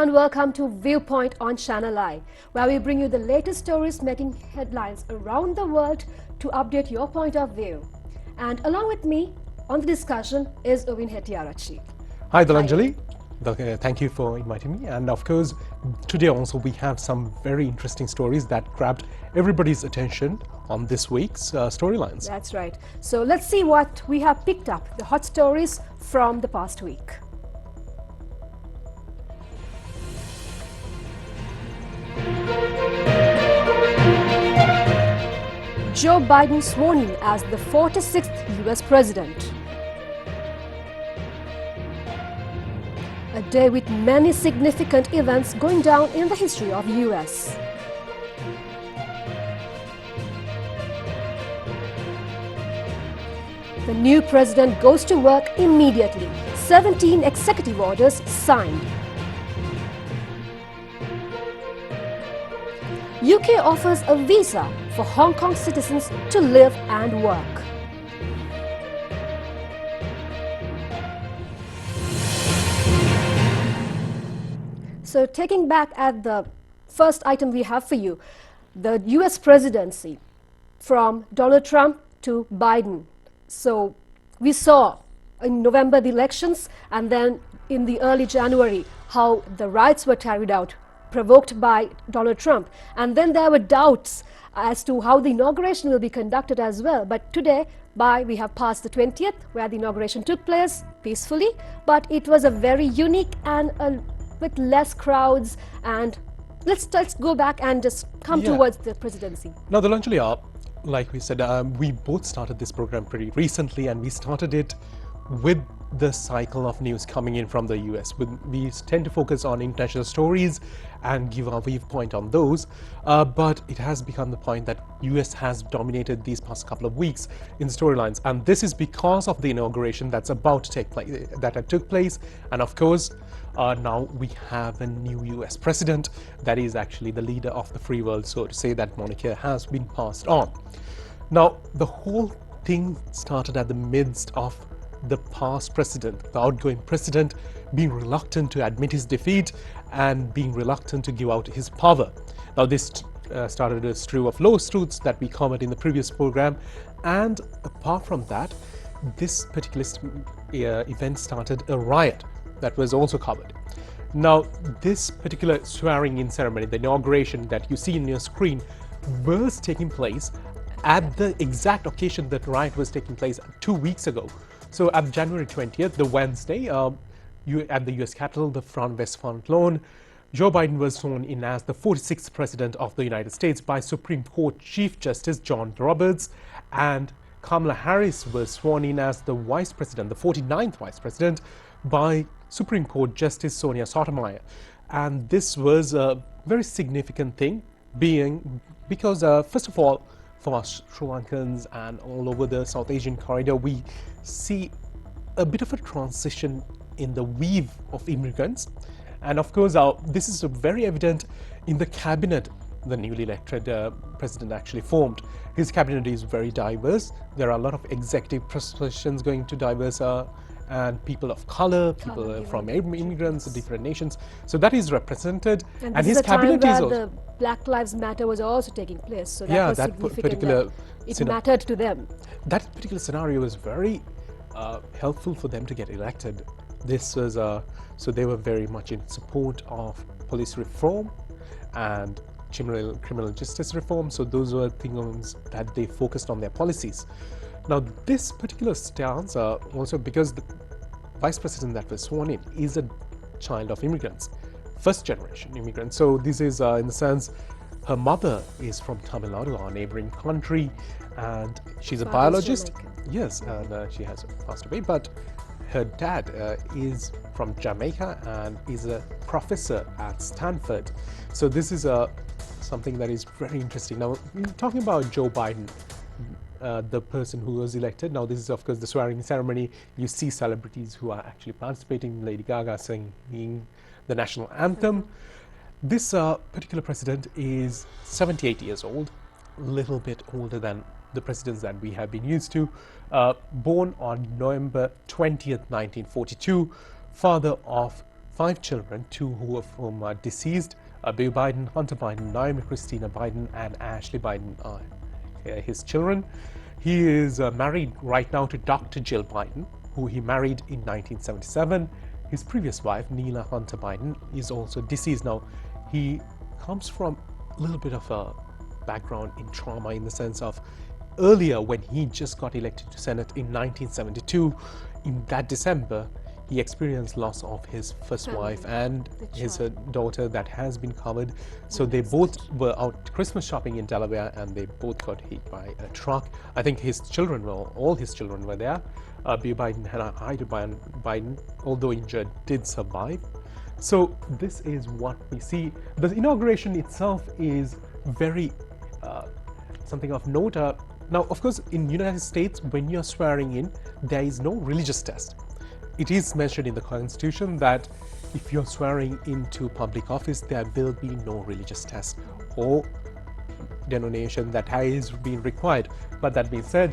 and welcome to Viewpoint on Channel I, where we bring you the latest stories making headlines around the world to update your point of view. And along with me on the discussion is Ovin Hettiarachchi. Hi Dulanjali, thank you for inviting me, and of course today also we have some very interesting stories that grabbed everybody's attention on this week's storylines. That's right. So let's see what we have picked up, the hot stories from the past week. Joe Biden sworn in as the 46th US President. A day with many significant events going down in the history of the US. The new president goes to work immediately. 17 executive orders signed. UK offers a visa for Hong Kong citizens to live and work. So taking back at the first item we have for you, the US presidency from Donald Trump to Biden. So we saw in November the elections, and then in the early January how the riots were carried out, provoked by Donald Trump. And then there were doubts as to how the inauguration will be conducted as well. But today, we have passed the 20th, where the inauguration took place peacefully, but it was a very unique and with less crowds. And let's go back and just come towards the presidency. Now, Dulanjali, like we said, we both started this program pretty recently, and we started it with the cycle of news coming in from the US. We tend to focus on international stories and give our viewpoint on those, but it has become the point that US has dominated these past couple of weeks in storylines, and this is because of the inauguration that's about to take place, that took place, and of course now we have a new US president that is actually the leader of the free world, so to say. That moniker has been passed on. Now, the whole thing started at the midst of the past president, the outgoing president, being reluctant to admit his defeat and being reluctant to give out his power. Now, this started a slew of lawsuits that we covered in the previous program, and apart from that, this particular event started a riot that was also covered. Now, this particular swearing-in ceremony, the inauguration that you see in your screen, was taking place at the exact occasion that riot was taking place 2 weeks ago. So at January 20th, the Wednesday, at the US Capitol, the West Front Lawn, Joe Biden was sworn in as the 46th President of the United States by Supreme Court Chief Justice John Roberts, and Kamala Harris was sworn in as the Vice President, the 49th Vice President, by Supreme Court Justice Sonia Sotomayor. And this was a very significant thing, because first of all, for us Sri Lankans and all over the South Asian corridor, we see a bit of a transition in the weave of immigrants. And of course, this is very evident in the cabinet the newly elected president actually formed. His cabinet is very diverse. There are a lot of executive positions going to diverse and people of color, people from immigrants, different nations. So that is represented, and his cabinet is also. The Black Lives Matter was also taking place, so that was significant. It mattered to them. That particular scenario was very helpful for them to get elected. This was so they were very much in support of police reform and criminal justice reform. So those were things that they focused on their policies. Now, this particular stance also because the vice president that was sworn in is a child of immigrants, first generation immigrants. So this is in the sense, her mother is from Tamil Nadu, our neighboring country, and she's a biologist. Yes, and she has passed away, but her dad is from Jamaica and is a professor at Stanford. So this is something that is very interesting. Now, talking about Joe Biden, the person who was elected. Now, this is of course the swearing ceremony. You see celebrities who are actually participating. Lady Gaga singing the national anthem. This particular president is 78 years old, a little bit older than the presidents that we have been used to. Born on November 20th, 1942, father of 5 children, 2 who of whom are deceased. Bill Biden, Hunter Biden, Naomi Christina Biden, and Ashley Biden are his children. He is married right now to Dr. Jill Biden, who he married in 1977. His previous wife, Neela Hunter Biden, is also deceased now. He comes from a little bit of a background in trauma, in the sense of earlier when he just got elected to Senate in 1972, in that December, he experienced loss of his first wife and his daughter that has been covered. So they both were out Christmas shopping in Delaware, and they both got hit by a truck. I think his children were, all his children were there. Bill Biden and Hunter Biden, although injured, did survive. So this is what we see. The inauguration itself is very something of note. Now, of course, in United States, when you're swearing in, there is no religious test. It is mentioned in the Constitution that if you're swearing into public office, there will be no religious test or denomination that has been required. But that being said,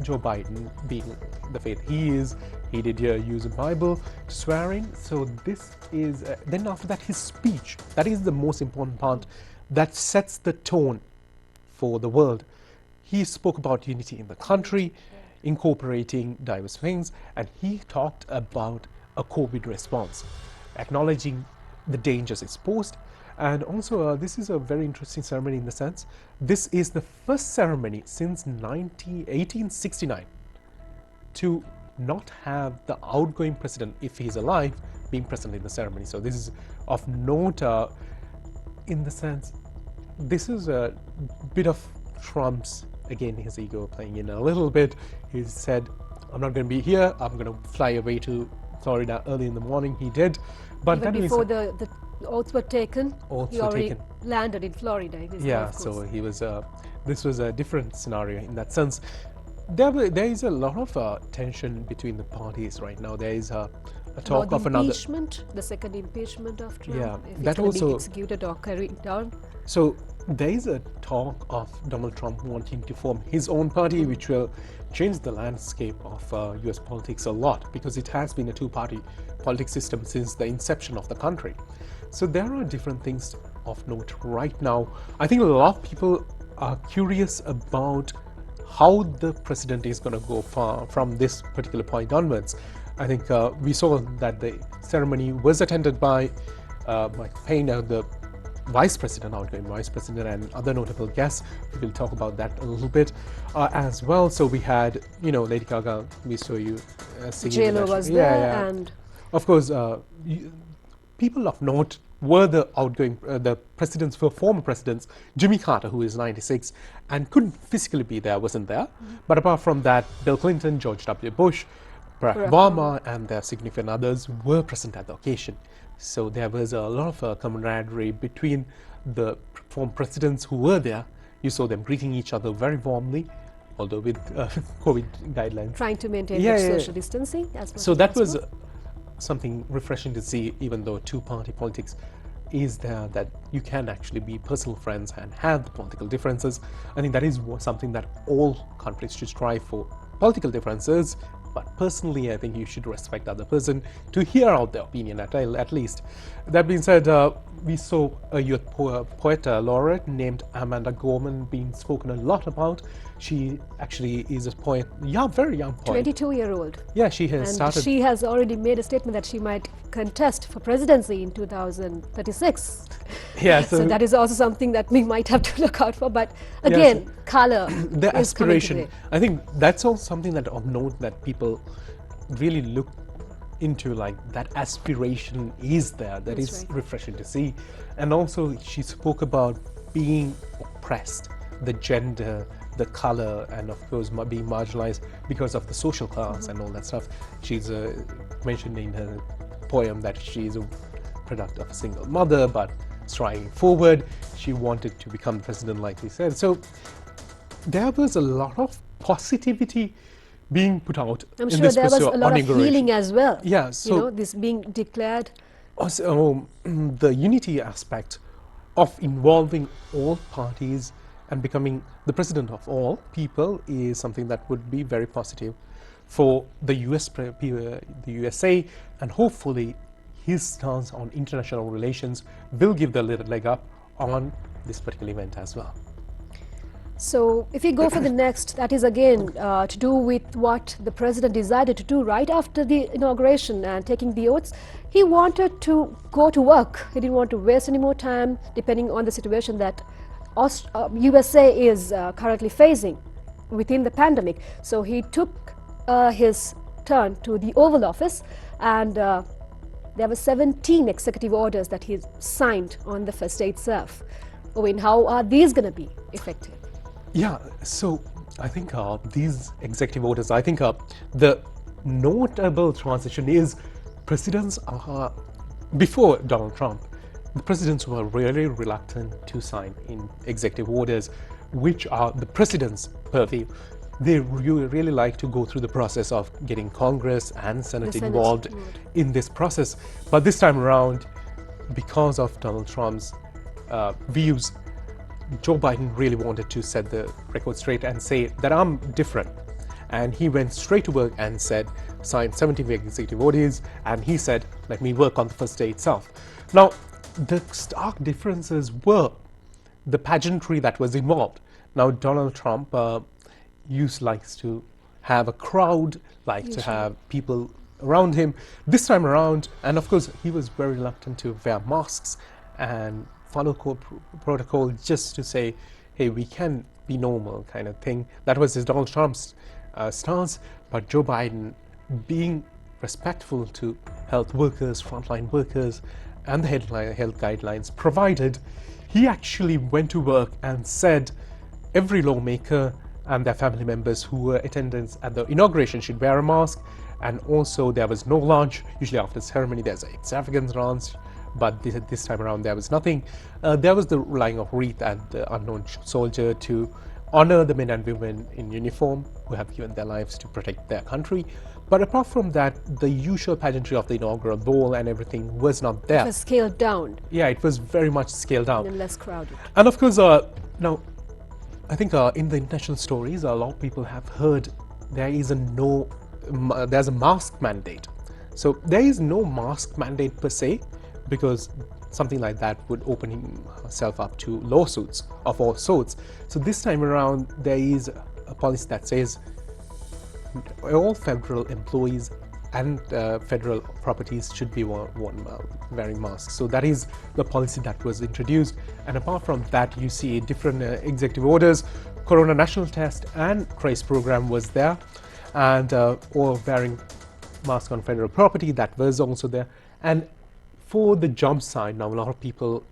Joe Biden, being the faith he is, he did use a Bible to swearing. So this is, then after that, his speech. That is the most important part that sets the tone for the world. He spoke about unity in the country, incorporating diverse things, and he talked about a COVID response, acknowledging the dangers it's posed. And also, this is a very interesting ceremony in the sense, this is the first ceremony since 1869 to not have the outgoing president, if he's alive, being present in the ceremony. So this is of note in the sense, this is a bit of Trump's, again, his ego playing in a little bit. He said, I'm not going to be here, I'm going to fly away to Florida early in the morning. He did. But even before the oaths were taken, he already landed in Florida. Yeah, so he was, this was a different scenario in that sense. There is a lot of tension between the parties right now. There is a talk of another impeachment, the second impeachment of Trump, yeah, if that it's going to also be executed or carried down. So there is a talk of Donald Trump wanting to form his own party, which will change the landscape of US politics a lot, because it has been a two-party politics system since the inception of the country. So there are different things of note right now. I think a lot of people are curious about how the president is going to go far from this particular point onwards. I think we saw that the ceremony was attended by Mike Payne, the vice president, outgoing vice president, and other notable guests. We will talk about that a little bit as well. So we had, Lady Gaga, we saw you singing. J-Lo was there, and of course, people of note were the outgoing, the presidents, former presidents. Jimmy Carter, who is 96 and couldn't physically be there, wasn't there. But apart from that, Bill Clinton, George W. Bush, Barack Obama, and their significant others were present at the occasion. So there was a lot of camaraderie between the former presidents who were there. You saw them greeting each other very warmly, although with COVID guidelines. Trying to maintain social distancing as well. So that was something refreshing to see, even though two-party politics is there, that you can actually be personal friends and have the political differences. I think that is something that all countries should strive for. Political differences, but personally, I think you should respect the other person to hear out their opinion at least. That being said, we saw a youth poet laureate named Amanda Gorman being spoken a lot about. She actually is a poet, very young poet. 22-year-old. Yeah, she has started. She has already made a statement that she might contest for presidency in 2036. Yeah, so that is also something that we might have to look out for. But again, color the is aspiration. I think that's also something that of note that people really look into, like that aspiration is there. That is refreshing to see. And also she spoke about being oppressed, the gender, the color, and of course being marginalized because of the social class and all that stuff. She's mentioned in her poem that she's a product of a single mother, but striving forward, she wanted to become president, like we said. So there was a lot of positivity being put out. I'm sure there was a lot of healing as well. Yeah, so this being declared. Also, the unity aspect of involving all parties and becoming the president of all people is something that would be very positive for the USA, and hopefully his stance on international relations will give the little leg up on this particular event as well. So if we go for the next, that is again to do with what the president decided to do right after the inauguration and taking the oaths. He wanted to go to work. He didn't want to waste any more time depending on the situation that USA is currently facing within the pandemic. So he took his turn to the Oval Office, and there were 17 executive orders that he signed on the first day itself. Owen, how are these going to be effective? Yeah, so I think these executive orders, I think the notable transition is presidents are, before Donald Trump, the presidents were really reluctant to sign in executive orders, which are the president's purview. They really like to go through the process of getting Congress and Senate involved in this process. But this time around, because of Donald Trump's views, Joe Biden really wanted to set the record straight and say that I'm different. And he went straight to work and signed 17 executive orders, and he said, let me work on the first day itself. Now, the stark differences were the pageantry that was involved. Now, Donald Trump likes to have a crowd, to have people around him. This time around, and of course, he was very reluctant to wear masks and follow protocol just to say, hey, we can be normal kind of thing. That was Donald Trump's stance. But Joe Biden, being respectful to health workers, frontline workers, and the health guidelines provided, he actually went to work and said every lawmaker and their family members who were attendants at the inauguration should wear a mask. And also there was no lunch. Usually after the ceremony there's an extravagant lunch, but this time around there was nothing. There was the laying of wreath at the unknown soldier to honor the men and women in uniform who have given their lives to protect their country. But apart from that, the usual pageantry of the inaugural ball and everything was not there. It was scaled down. Yeah, it was very much scaled down. And less crowded. And of course, now, I think in the international stories, a lot of people have heard there's a mask mandate. So there is no mask mandate per se, because something like that would open himself up to lawsuits of all sorts. So this time around, there is a policy that says all federal employees and federal properties should be wearing masks. So that is the policy that was introduced. And apart from that, you see different executive orders. Corona National Test and Trace program was there, and or wearing mask on federal property, that was also there. And for the job side, now a lot of people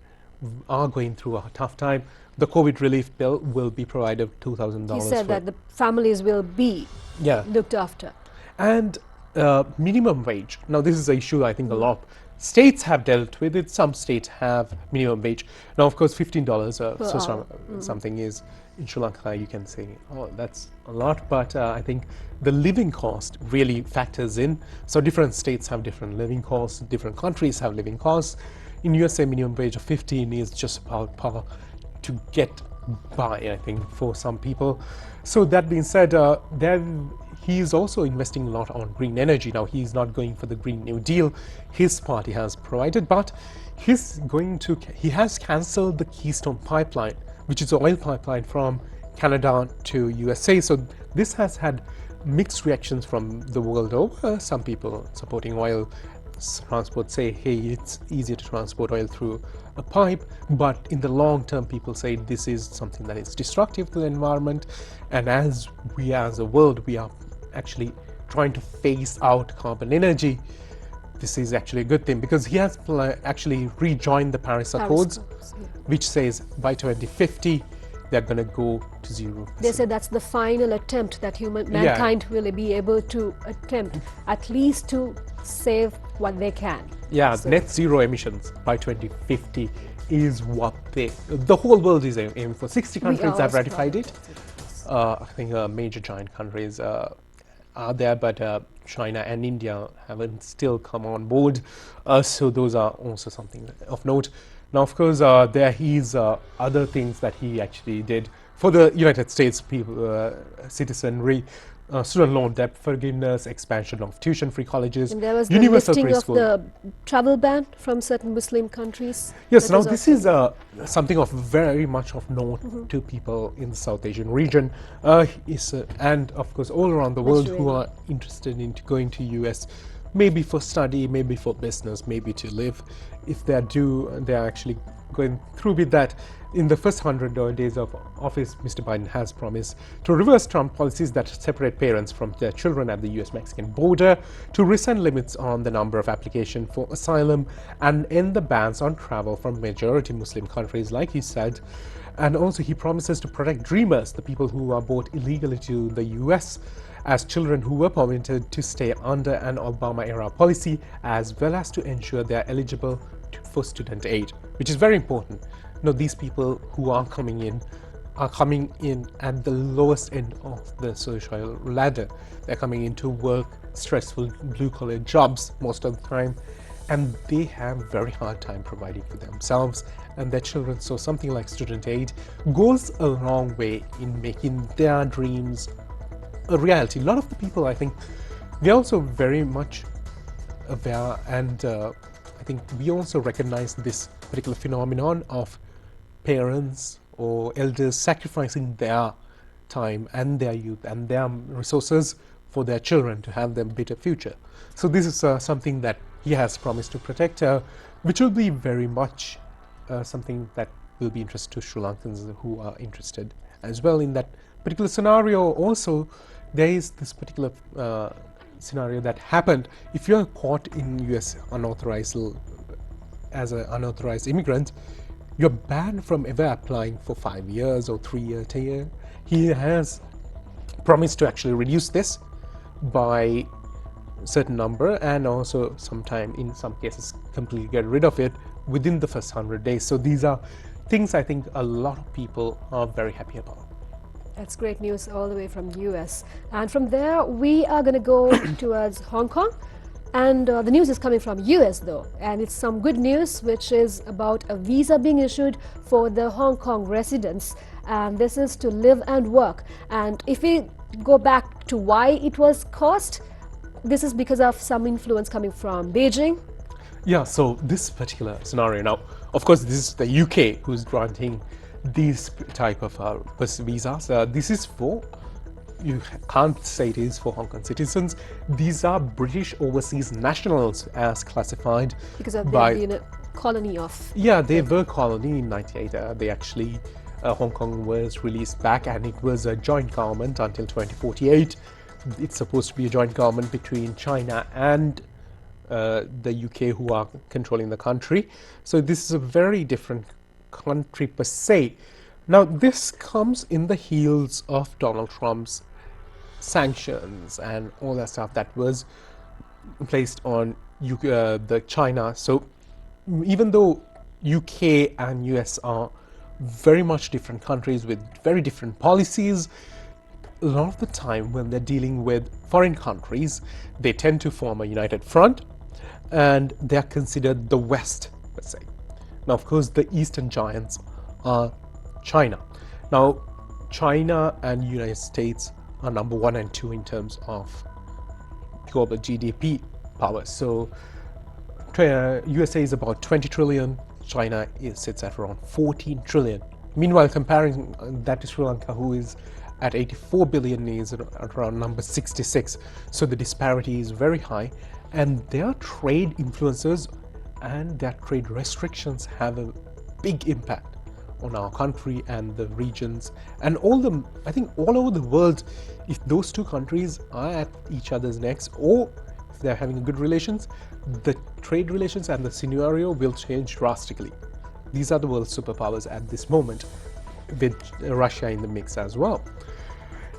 are going through a tough time. The COVID relief bill will be provided $2,000. He said that the families will be looked after. And minimum wage. Now this is an issue I think a lot of states have dealt with it. Some states have minimum wage. Now of course $15 something is in Sri Lanka, you can say, oh, that's a lot, but I think the living cost really factors in. So different states have different living costs, different countries have living costs. In USA, minimum wage of 15 is just about par to get by, I think, for some people. So that being said, he's also investing a lot on green energy. Now he's not going for the Green New Deal his party has provided, but he has cancelled the Keystone Pipeline, which is an oil pipeline from Canada to USA. So this has had mixed reactions from the world over. Some people supporting oil transport say, hey, it's easier to transport oil through a pipe, but in the long term, people say this is something that is destructive to the environment. And as a world, we are actually trying to phase out carbon energy. This is actually a good thing, because he has actually rejoined the Paris Accords, which says by 2050 they're going to go to 0%. They say that's the final attempt that mankind will be able to attempt, at least to save what they can. Yeah, so net zero emissions by 2050 is what the whole world is aiming for. 60 countries have ratified it. I think major giant countries are there, but China and India haven't still come on board. So those are also something of note. Now, of course, there is other things that he actually did for the United States people, citizenry. student loan debt forgiveness, expansion of tuition-free colleges, And there was the universal lifting of preschool. the travel ban from certain Muslim countries. Yes, That now was this also is something of very much of note to people in the South Asian region, and of course all around the world who Mediterranean. are interested in going to US, maybe for study, maybe for business, maybe to live. If they are actually going through with that. In the first 100 days of office, Mr. Biden has promised to reverse Trump policies that separate parents from their children at the US-Mexican border, to rescind limits on the number of applications for asylum, and end the bans on travel from majority Muslim countries, like he said. And also he promises to protect dreamers, the people who are brought illegally to the US as children who were permitted to stay under an Obama-era policy, as well as to ensure they are eligible for student aid, which is very important. These people who are coming in at the lowest end of the social ladder. They're coming in to work stressful blue-collar jobs most of the time, and they have a very hard time providing for themselves and their children. So something like student aid goes a long way in making their dreams a reality. A lot of the people, I think, they're also very much aware, and I think we also recognize this particular phenomenon of parents or elders sacrificing their time and their youth and their resources for their children to have them better future. So this is something that he has promised to protect, which will be very much something that will be interesting to Sri Lankans who are interested as well in that particular scenario. Also, there is this particular scenario that happened. If you're caught in US unauthorized as an unauthorized immigrant, you're banned from ever applying for 5 years or 3 years, 10 years. He has promised to actually reduce this by a certain number, and also sometime in some cases completely get rid of it within the first 100 days. So these are things I think a lot of people are very happy about. That's great news all the way from US. And from there, we are going to go towards Hong Kong. And the news is coming from US though, and it's some good news, which is about a visa being issued for the Hong Kong residents, and this is to live and work. And if we go back to why it was caused, this is because of some influence coming from Beijing. Yeah, so this particular scenario now, of course, this is the UK who's granting these type of visas. This is for, you can't say it is for Hong Kong citizens. These are British overseas nationals as classified Because of by... they've been a colony of. Yeah, they were colony in 98. They actually, Hong Kong was released back, and it was a joint government until 2048. It's supposed to be a joint government between China and the UK, who are controlling the country. So this is a very different country per se. Now this comes in the heels of Donald Trump's sanctions and all that stuff that was placed on the China. So even though UK and US are very much different countries with very different policies, a lot of the time when they're dealing with foreign countries, they tend to form a united front, and they're considered the West, let's say. Now, of course, the Eastern giants are China. Now, China and United States are number 1 and 2 in terms of global GDP power. So USA is about 20 trillion, China sits at around 14 trillion. Meanwhile, comparing that to Sri Lanka, who is at 84 billion, is around number 66. So the disparity is very high, and their trade influences and their trade restrictions have a big impact on our country and the regions and I think all over the world. If those two countries are at each other's necks, or if they're having good relations, the trade relations and the scenario will change drastically. These are the world's superpowers at this moment, with Russia in the mix as well.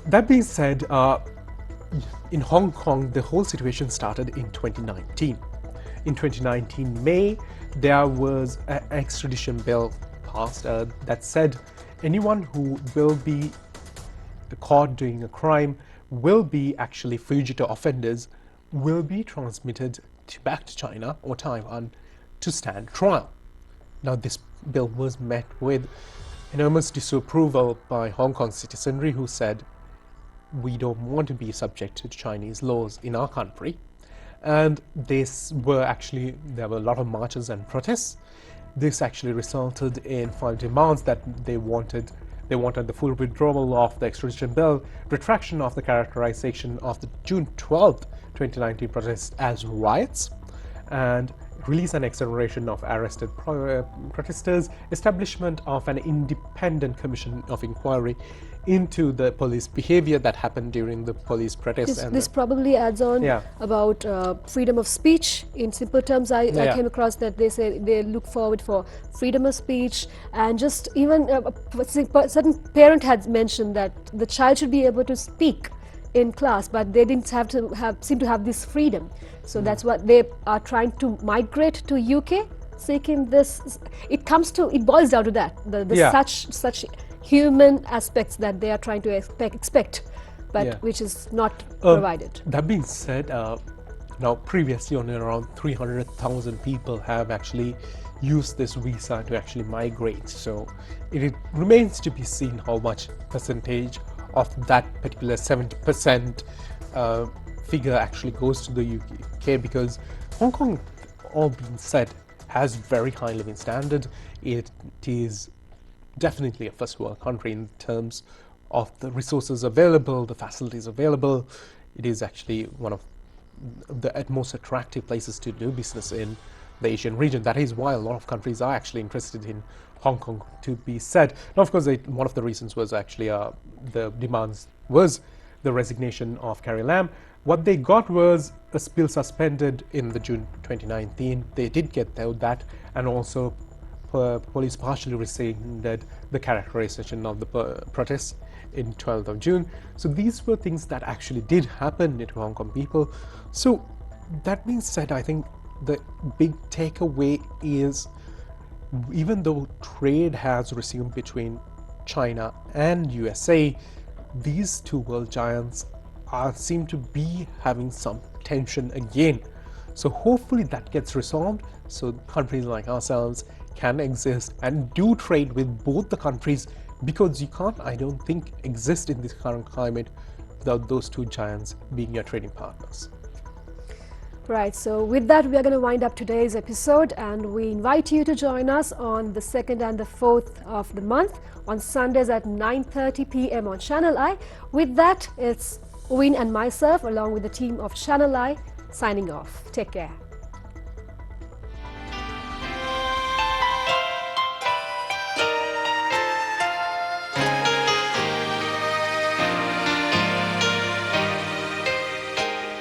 That being said, in Hong Kong, the whole situation started in 2019. In 2019 May, there was an extradition bill passed that said anyone who will be caught doing a crime will be actually fugitive offenders, will be transmitted back to China or Taiwan to stand trial. Now, this bill was met with enormous disapproval by Hong Kong citizenry, who said we don't want to be subject to Chinese laws in our country. And there were a lot of marches and protests. This actually resulted in 5 demands that they wanted the full withdrawal of the extradition bill, retraction of the characterization of the June 12th, 2019 protests as riots, and release and exoneration of arrested protesters, establishment of an independent commission of inquiry into the police behavior that happened during the police protests. This probably adds on Yeah. about freedom of speech. In simple terms, I Yeah. came across that they say they look forward for freedom of speech, and just even a certain parent had mentioned that the child should be able to speak in class, but they didn't seem to have this freedom. So that's what they are trying to migrate to UK, seeking this. It boils down to that, Yeah. such human aspects that they are trying to expect, but Yeah. which is not provided. That being said, now previously only around 300,000 people have actually used this visa to actually migrate. So it remains to be seen how much percentage of that particular 70% figure actually goes to the UK, because Hong Kong, all being said, has very high living standard. It is definitely a first world country in terms of the resources available, the facilities available. It is actually one of the most attractive places to do business in the Asian region. That is why a lot of countries are actually interested in Hong Kong, to be said. Now, of course, one of the reasons was actually the demands was the resignation of Carrie Lam. What they got was a bill suspended in the June 2019. They did get that, and also police partially rescinded the characterization of the protests in 12th of June. So these were things that actually did happen to Hong Kong people. So that being said, I think the big takeaway is, even though trade has resumed between China and USA, these two world giants seem to be having some tension again. So hopefully that gets resolved, so countries like ourselves can exist and do trade with both the countries, because you can't, I don't think, exist in this current climate without those two giants being your trading partners. Right, so with that, we are going to wind up today's episode, and we invite you to join us on the 2nd and the 4th of the month on Sundays at 9:30 p.m. on Channel I. With that, it's Win and myself, along with the team of Channel I, signing off. Take care.